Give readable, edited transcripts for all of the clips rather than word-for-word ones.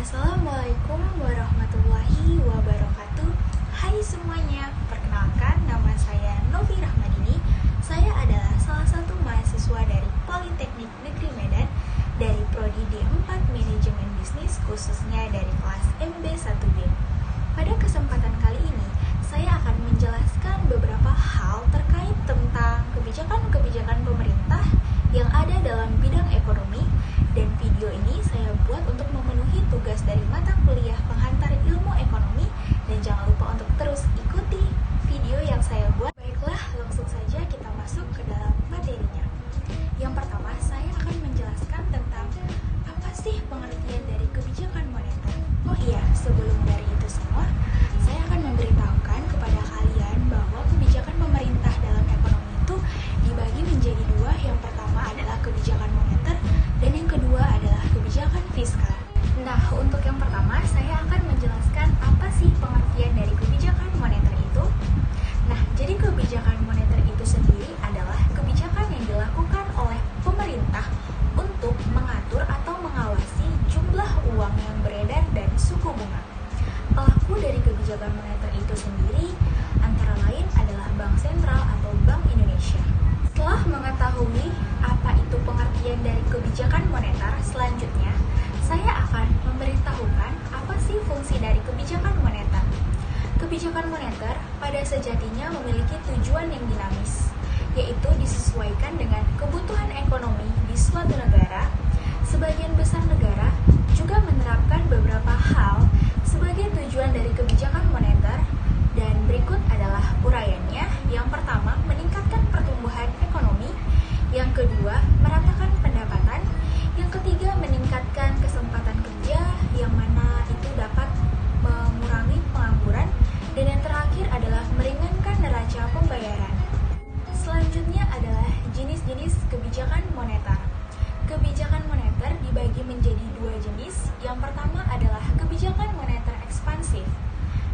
Assalamualaikum warahmatullahi wabarakatuh. Hai semuanya, perkenalkan nama saya Novi Rahmadini. Saya adalah salah satu mahasiswa dari Politeknik Negeri Medan dari Prodi D4 Manajemen Bisnis, khususnya dari kelas MB1B. Pada kesempatan kali ini, saya akan menjelaskan beberapa hal terkait tentang kebijakan-kebijakan pemerintah yang ada dalam bidang ekonomi, dan video ini saya buat untuk memenuhi tugas dari mata kuliah penghantar ilmu ekonomi, dan jangan lupa untuk terus ikuti video yang saya buat. Baiklah, langsung saja kita masuk ke dalam materinya. Yang pertama, saya akan menjelaskan tentang apa sih pengertian dari kebijakan moneter. Oh iya, sebelum dari itu semua, saya akan memberitahukan kepada kalian bahwa kebijakan pemerintah dalam ekonomi itu dibagi menjadi dua. Yang pertama adalah kebijakan moneter, dan yang kedua adalah kebijakan fiskal. Nah, untuk yang pertama, saya akan menjelaskan apa sih pengertian dari kebijakan moneter itu. Nah, jadi kebijakan moneter itu sendiri adalah kebijakan yang dilakukan oleh pemerintah untuk mengatur atau mengawasi jumlah uang yang beredar dan suku bunga. Pelaku dari kebijakan moneter itu sendiri antara lain adalah Bank Sentral atau Bank Indonesia. Setelah mengetahui apa itu pengertian dari kebijakan moneter, selanjutnya saya akan memberitahukan apa sih fungsi dari kebijakan moneter. Kebijakan moneter pada sejatinya memiliki tujuan yang dinamis, yaitu disesuaikan dengan kebutuhan ekonomi di suatu negara. Sebagian besar negara juga menerapkan beberapa hal sebagai tujuan dari kebijakan moneter, dan berikut adalah uraiannya. Yang pertama, meningkatkan pertumbuhan ekonomi. Yang kedua, meratakan pendapatan. Yang ketiga, meningkatkan kesempatan kerja, yang mana itu dapat mengurangi pengangguran. Dan yang terakhir adalah meringankan neraca pembayaran. Selanjutnya adalah jenis-jenis kebijakan moneter. Kebijakan moneter dibagi menjadi dua jenis. Yang pertama adalah kebijakan moneter ekspansif.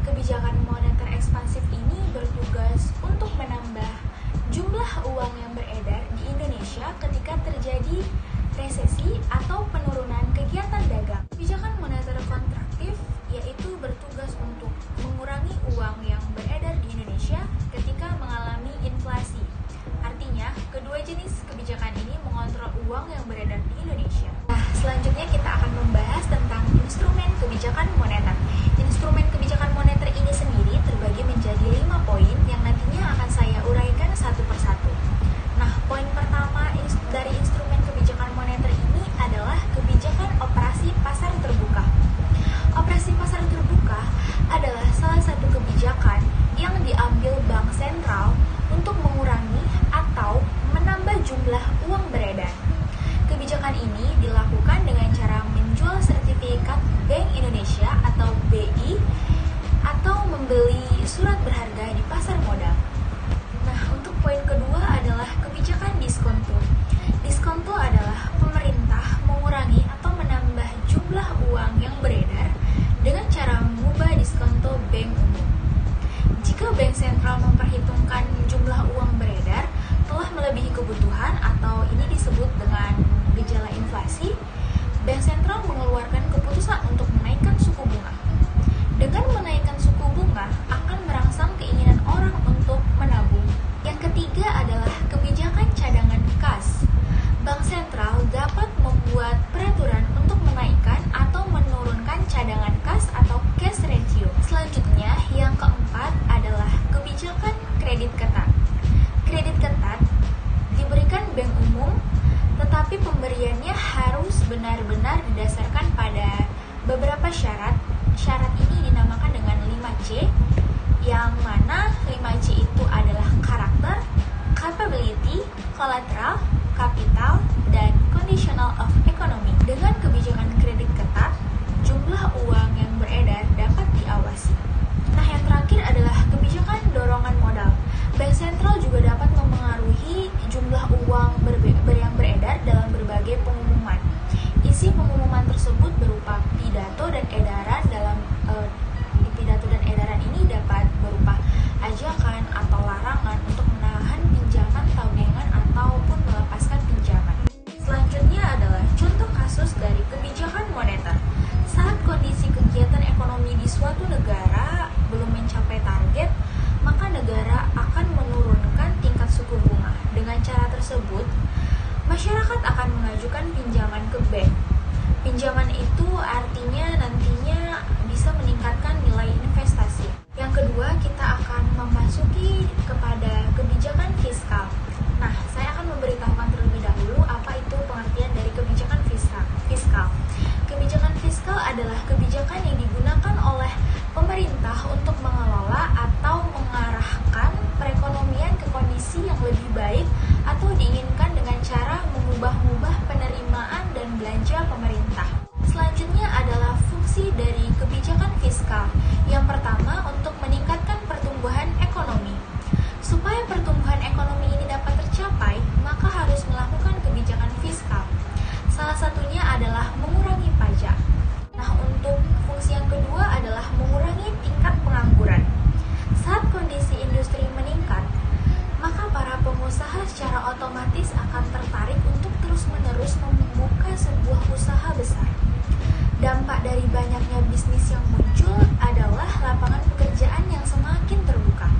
Kebijakan moneter ekspansif ini bertugas untuk menambah jumlah uang yang beredar di Indonesia ketika terjadi resesi atau penurunan kegiatan dagang. Kebijakan moneter kontraktif yaitu bertugas untuk mengurangi uang yang beredar di Indonesia ketika mengalami inflasi. Artinya, kedua jenis kebijakan ini mengontrol uang yang beredar di Indonesia. Nah, selanjutnya kita akan membahas tentang instrumen kebijakan moneter. Instrumen kebijakan moneter ini sendiri terbagi menjadi 5 poin yang nantinya akan saya uraikan satu persatu. Nah, poin pertama dari instrumen kebijakan moneter ini adalah kebijakan operasi pasar terbuka. Operasi pasar terbuka adalah salah satu kebijakan yang diambil Bank Sentral untuk mengurangi atau menambah jumlah uang beredar. Kebijakan ini dilakukan dengan cara menjual sertifikat Bank Indonesia atau BI atau membeli surat berharga di pasar modal. Nah, untuk poin kedua adalah kebijakan diskonto. Diskonto adalah pemerintah mengurangi atau menambah jumlah uang yang beredar dengan cara mengubah diskonto bank umum. Jika Bank Sentral memperhitungkan jumlah uang beredar telah melebihi kebutuhan atau ini disebut dengan gejala inflasi, Bank Sentral mengeluarkan keputusan untuk menaikkan suku bunga. Dengan menaikkan suku bunga akan merangsang keinginan orang untuk menabung. Yang ketiga adalah kebijakan cadangan kas. Bank Sentral dapat membuat peraturan untuk menaikkan atau menurunkan cadangan kas atau cash ratio. Selanjutnya, yang keempat adalah kebijakan kredit ketat. Kredit ketat diberikan bank umum, tetapi pemberiannya harus benar-benar didasarkan pada beberapa syarat. Syarat ini dinamakan dengan 5C, yang mana 5C itu adalah karakter, capability, collateral, capital, dan conditional of economy. Dengan kebijakan kredit ketat, jumlah uang yang beredar dapat diawasi. Nah, yang terakhir adalah kebijakan dorongan modal. Bank Sentral juga dapat memengaruhi jumlah uang yang beredar dalam berbagai pengumuman. Isi pengumuman tersebut berupa pidato dan edaran. Dalam pidato dan edaran ini dapat berupa ajakan atau larangan untuk menahan pinjaman, tabungan, ataupun melepaskan pinjaman. Selanjutnya adalah contoh kasus dari kebijakan moneter. Saat kondisi adalah kebijakan yang digunakan oleh pemerintah untuk mengelola atau mengarahkan perekonomian ke kondisi yang lebih baik atau diinginkan dengan cara mengubah-ubah penerimaan dan belanja pemerintah. Selanjutnya adalah fungsi dari kebijakan fiskal. Yang pertama, untuk meningkatkan pertumbuhan ekonomi. Supaya pertumbuhan ekonomi ini dapat tercapai, maka harus melakukan kebijakan fiskal. Salah satunya adalah mengurangi pajak. Nah, untuk fungsi yang kedua adalah mengurangi tingkat pengangguran. Saat kondisi industri meningkat, maka para pengusaha secara otomatis akan tertarik untuk terus-menerus membuka sebuah usaha besar. Dampak dari banyaknya bisnis yang muncul adalah lapangan pekerjaan yang semakin terbuka.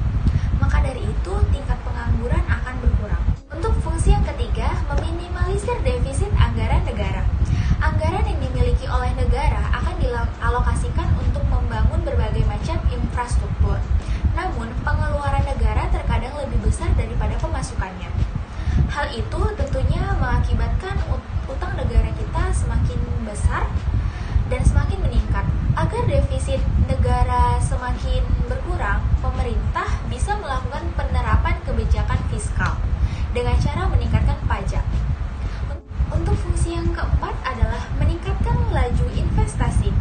Maka dari itu, tingkat pengangguran akan berkurang. Untuk fungsi yang ketiga, meminimalisir defisit anggaran negara. Anggaran yang dimiliki oleh negara akan dialokasikan untuk membangun berbagai macam infrastruktur. Namun, pengeluaran negara terkadang lebih besar daripada pemasukannya. Hal itu tentunya mengakibatkan utang negara kita semakin besar dan semakin meningkat. Agar defisit negara semakin berkurang, pemerintah bisa melakukan penerapan kebijakan fiskal dengan cara meningkatkan pajak. Untuk fungsi yang keempat adalah meningkatkan laju investasi.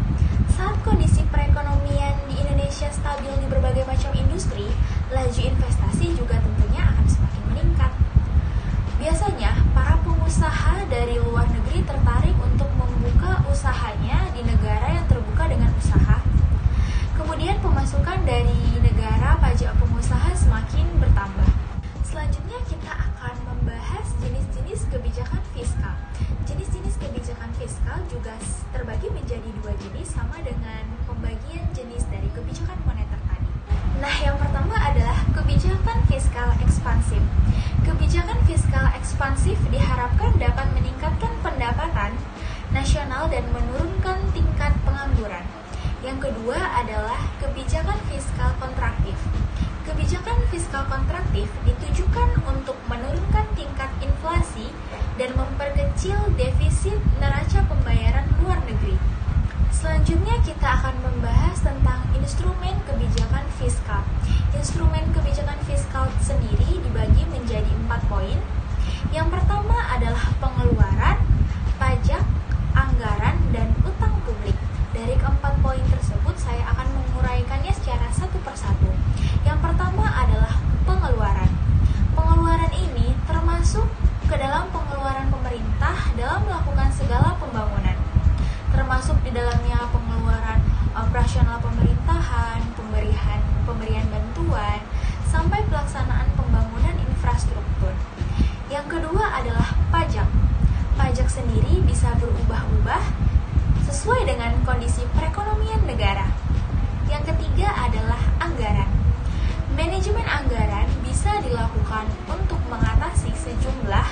Saat kondisi perekonomian di Indonesia stabil di berbagai macam industri, laju investasi juga tentunya akan semakin meningkat. Biasanya, para pengusaha dari luar negeri tertarik untuk membuka usahanya di negara yang terbuka dengan usaha. Kemudian pemasukan dari negara pajak pengusaha semakin bertambah. Selanjutnya kita akan membahas jenis-jenis kebijakan fiskal. Jenis-jenis kebijakan fiskal juga terbagi menjadi dua jenis sama dengan pembagian jenis dari kebijakan moneter tadi. Nah, yang pertama adalah kebijakan fiskal ekspansif. Kebijakan fiskal ekspansif diharapkan dapat meningkatkan pendapatan nasional dan menurunkan tingkat pengangguran. Yang kedua adalah kebijakan fiskal kontraktif. Kebijakan fiskal kontraktif ditujukan untuk menurunkan tingkat inflasi dan memperkecil defisit neraca pembayaran luar negeri. Selanjutnya kita akan membahas tentang instrumen kebijakan fiskal. Instrumen kebijakan fiskal sendiri dibagi menjadi 4 poin. Yang pertama adalah pengeluaran, pajak, anggaran, dan utang publik. Dari keempat poin tersebut, saya akan menguraikannya secara satu persatu. Yang pertama adalah pengeluaran. Pengeluaran ini termasuk ke dalam pengeluaran pemerintah dalam melakukan segala pembangunan, termasuk di dalamnya pengeluaran operasional pemerintahan, pemberian bantuan, sampai pelaksanaan pembangunan infrastruktur. Yang kedua adalah pajak. Pajak sendiri bisa berubah-ubah sesuai dengan kondisi perekonomian negara. Yang ketiga adalah anggaran. Manajemen anggaran bisa dilakukan untuk mengatasi sejumlah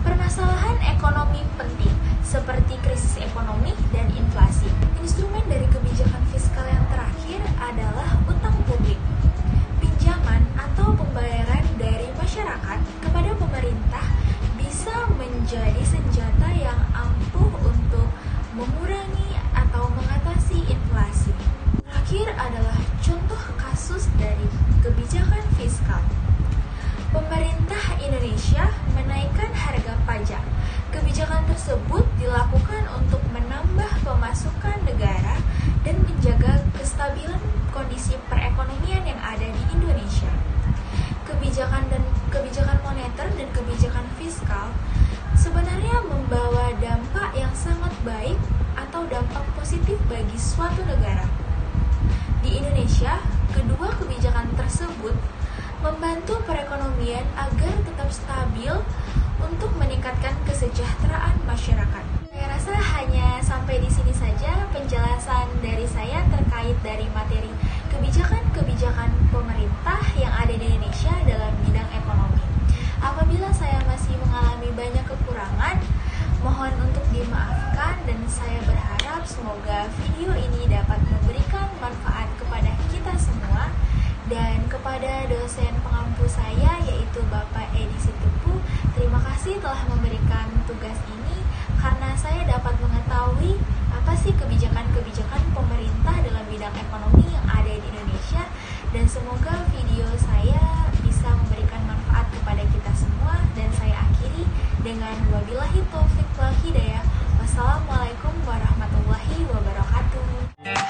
permasalahan ekonomi penting seperti krisis ekonomi dan inflasi. Instrumen dari kebijakan fiskal yang terakhir adalah utang publik. Pinjaman atau pembayaran dari masyarakat kepada pemerintah bisa menjadi senjata yang ampuh untuk mengurangi atau mengatasi inflasi. Terakhir adalah contoh kasus dari kebijakan fiskal. Pemerintah Indonesia menaikkan harga pajak. Kebijakan tersebut dilakukan untuk menambah pemasukan negara dan menjaga kestabilan kondisi perekonomian yang ada di Indonesia. Kebijakan moneter dan kebijakan fiskal sebenarnya membawa dampak yang sangat baik atau dampak positif bagi suatu negara. Di Indonesia, kedua kebijakan tersebut membantu perekonomian agar tetap stabil untuk meningkatkan kesejahteraan masyarakat. Saya rasa hanya sampai di sini saja penjelasan dari saya terkait dari materi kebijakan-kebijakan pemerintah yang ada di Indonesia dalam bidang ekonomi. Apabila saya masih mengalami banyak kekurangan, mohon untuk dimaafkan dan saya berharap semoga video ini dapat memberikan manfaat kepada kita semua dan kepada dosen pengampu saya yaitu Bapak Edi Situpu. Terima kasih telah memberikan tugas ini karena saya dapat mengetahui apa apa sih kebijakan-kebijakan pemerintah dalam bidang ekonomi yang ada di Indonesia, dan semoga video saya bisa memberikan manfaat kepada kita semua. Dan saya akhiri dengan wabillahi taufiq wal hidayah. Wassalamualaikum warahmatullahi wabarakatuh.